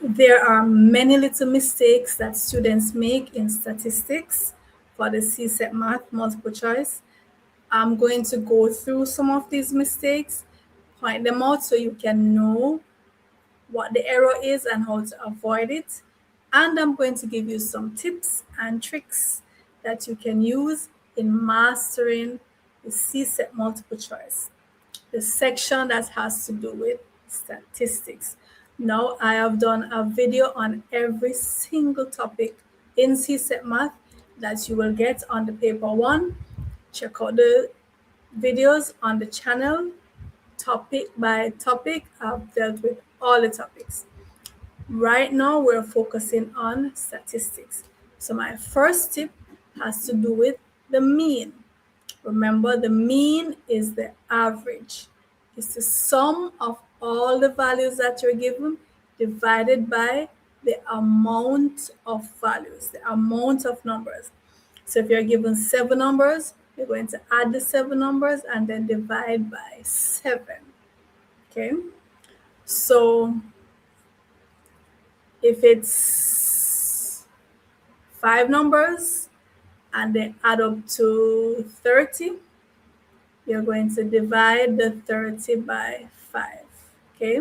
There are many little mistakes that students make in statistics for the CSEC math multiple choice. I'm going to go through some of these mistakes, point them out so you can know what the error is and how to avoid it. And I'm going to give you some tips and tricks that you can use in mastering the CSEC multiple choice, the section that has to do with statistics. Now, I have done a video on every single topic in CSEC math that you will get on the paper one. Check out the videos on the channel, topic by topic. I've dealt with all the topics. Right now, we're focusing on statistics. So my first tip has to do with the mean. Remember, the mean is the average. It's the sum of all the values that you're given divided by the amount of values, the amount of numbers. So if you're given 7 numbers, you're going to add the 7 numbers and then divide by 7. Okay? So if it's 5 numbers and they add up to 30, you're going to divide the 30 by 5. Okay?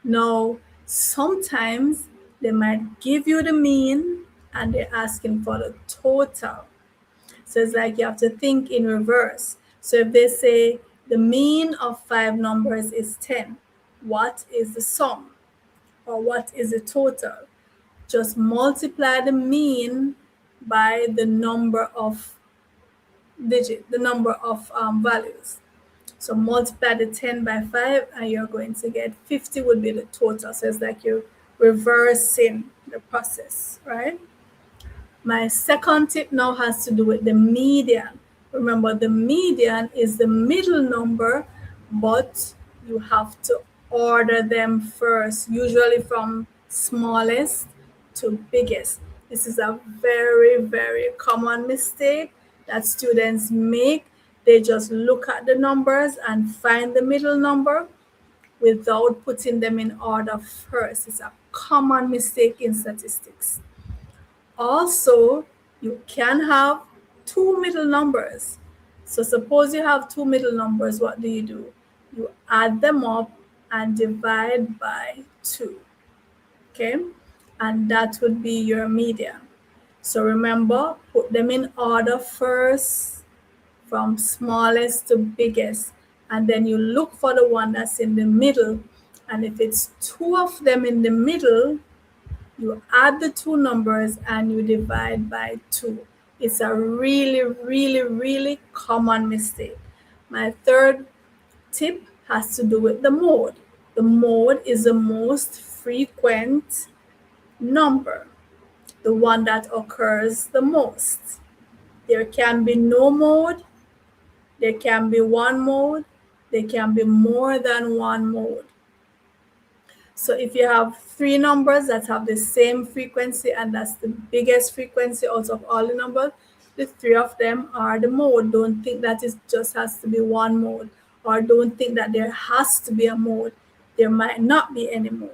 Now, sometimes they might give you the mean and they're asking for the total. So it's like you have to think in reverse. So if they say the mean of 5 numbers is 10, what is the sum? Or what is the total? Just multiply the mean by the number of values. So multiply the 10 by 5 and you're going to get 50 would be the total. So it's like you're reversing the process, right? My second tip now has to do with the median. Remember, the median is the middle number, but you have to order them first, usually from smallest to biggest. This is a very, very common mistake that students make. They just look at the numbers and find the middle number without putting them in order first. It's a common mistake in statistics. Also, you can have 2 middle numbers. So suppose you have 2 middle numbers, what do? You add them up and divide by 2. Okay? And that would be your median. So remember, put them in order first from smallest to biggest. And then you look for the one that's in the middle. And if it's 2 of them in the middle, you add the 2 numbers and you divide by 2. It's a really, really, really common mistake. My third tip has to do with the mode. The mode is the most frequent number, the one that occurs the most. There can be no mode, there can be one mode, there can be more than one mode. So if you have 3 numbers that have the same frequency and that's the biggest frequency out of all the numbers, the 3 of them are the mode. Don't think that it just has to be one mode, or don't think that there has to be a mode. There might not be any mode.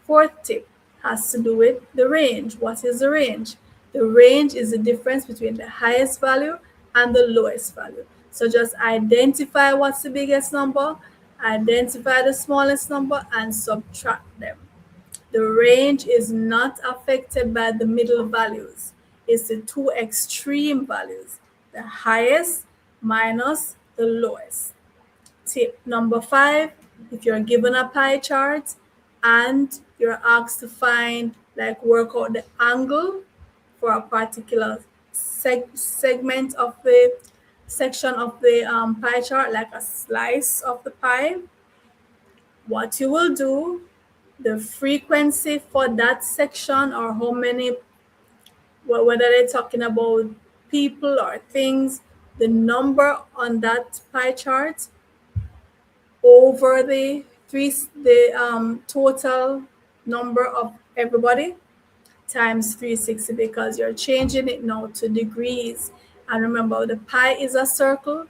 Fourth tip has to do with the range. What is the range? The range is the difference between the highest value and the lowest value. So just identify what's the biggest number, identify the smallest number, and subtract them. The range is not affected by the middle values. It's the 2 extreme values, the highest minus the lowest. Tip number 5, if you're given a pie chart and you're asked to work out the angle for a particular segment of the section of the pie chart, like a slice of the pie, what you will do, the frequency for that section, or how many, whether they're talking about people or things, the number on that pie chart over the total number of everybody times 360, because you're changing it now to degrees. And remember, the pi is a circle.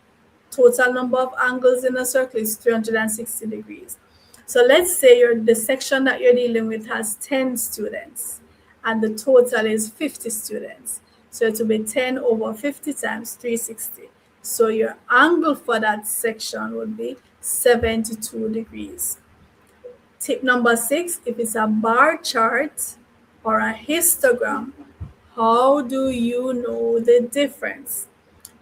Total number of angles in a circle is 360 degrees. So let's say the section that you're dealing with has 10 students and the total is 50 students. So it will be 10 over 50 times 360. So your angle for that section would be 72 degrees. Tip number 6, if it's a bar chart or a histogram, how do you know the difference?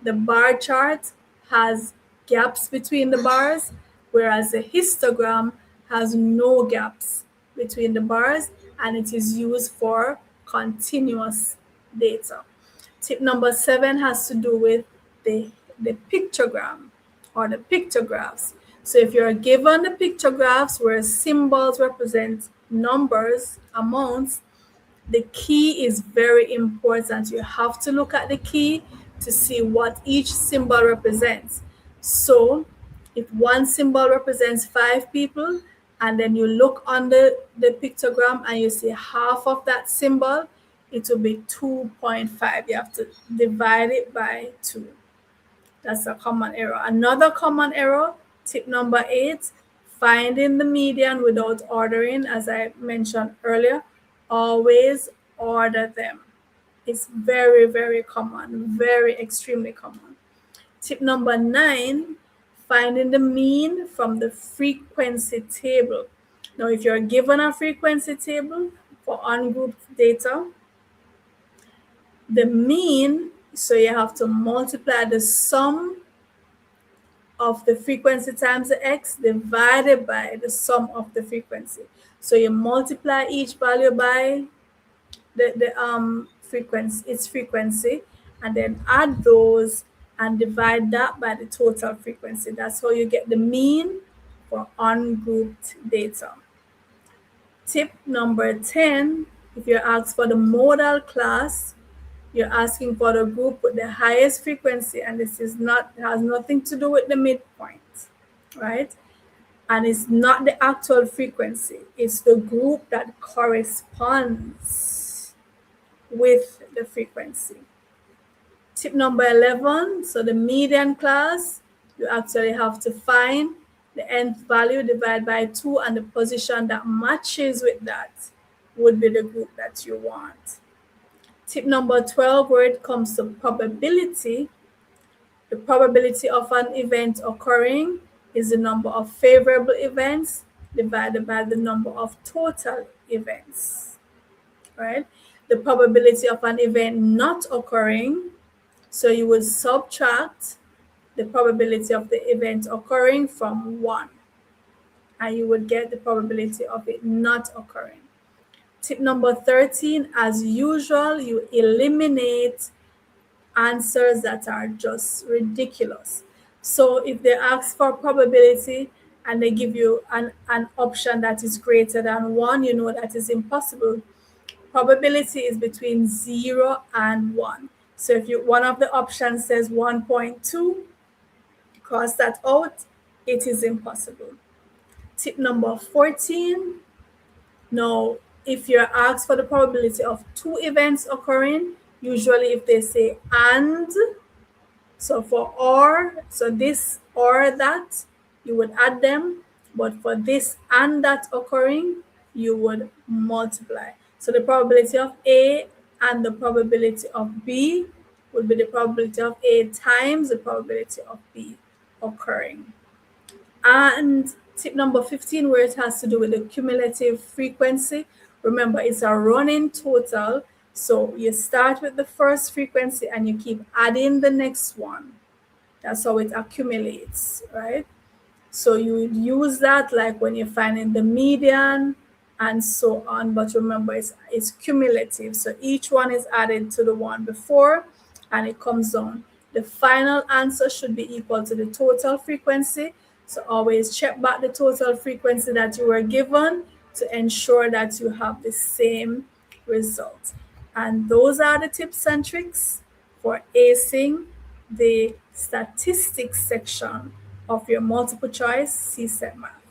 The bar chart has gaps between the bars, whereas the histogram has no gaps between the bars, and it is used for continuous data. Tip number 7 has to do with the pictogram or the pictographs. So if you're given the pictographs where symbols represent numbers, amounts, the key is very important. You have to look at the key to see what each symbol represents. So if one symbol represents 5 people, and then you look on the pictogram and you see half of that symbol, it will be 2.5. You have to divide it by 2. That's a common error. Another common error, tip number 8, finding the median without ordering. As I mentioned earlier, always order them. It's very, very common, very extremely common. Tip number 9, finding the mean from the frequency table. Now, if you're given a frequency table for ungrouped data, the mean, so you have to multiply the sum of the frequency times the x divided by the sum of the frequency. So you multiply each value by the frequency, its frequency, and then add those and divide that by the total frequency. That's how you get the mean for ungrouped data. Tip number 10, if you're asked for the modal class, you're asking for the group with the highest frequency, and this is not, has nothing to do with the midpoint, right? And it's not the actual frequency, it's the group that corresponds with the frequency. Tip number 11, so the median class, you actually have to find the nth value, divide by 2, and the position that matches with that would be the group that you want. Tip number 12, where it comes to probability, the probability of an event occurring is the number of favorable events divided by the number of total events, right? The probability of an event not occurring, so you will subtract the probability of the event occurring from 1, and you would get the probability of it not occurring. Tip number 13, as usual, you eliminate answers that are just ridiculous. So if they ask for probability and they give you an option that is greater than 1, you know that is impossible. Probability is between 0 and 1. So if one of the options says 1.2, cross that out, it is impossible. Tip number 14, now if you're asked for the probability of 2 events occurring, usually if they say and, so for or, so this or that, you would add them, but for this and that occurring, you would multiply. So the probability of A and the probability of B would be the probability of A times the probability of B occurring. And tip number 15, where it has to do with the cumulative frequency, remember it's a running total. So you start with the first frequency and you keep adding the next one. That's how it accumulates, right? So you would use that like when you're finding the median and so on. But remember, it's cumulative. So each one is added to the one before and it comes down. The final answer should be equal to the total frequency. So always check back the total frequency that you were given to ensure that you have the same result. And those are the tips and tricks for acing the statistics section of your multiple choice CSEC math.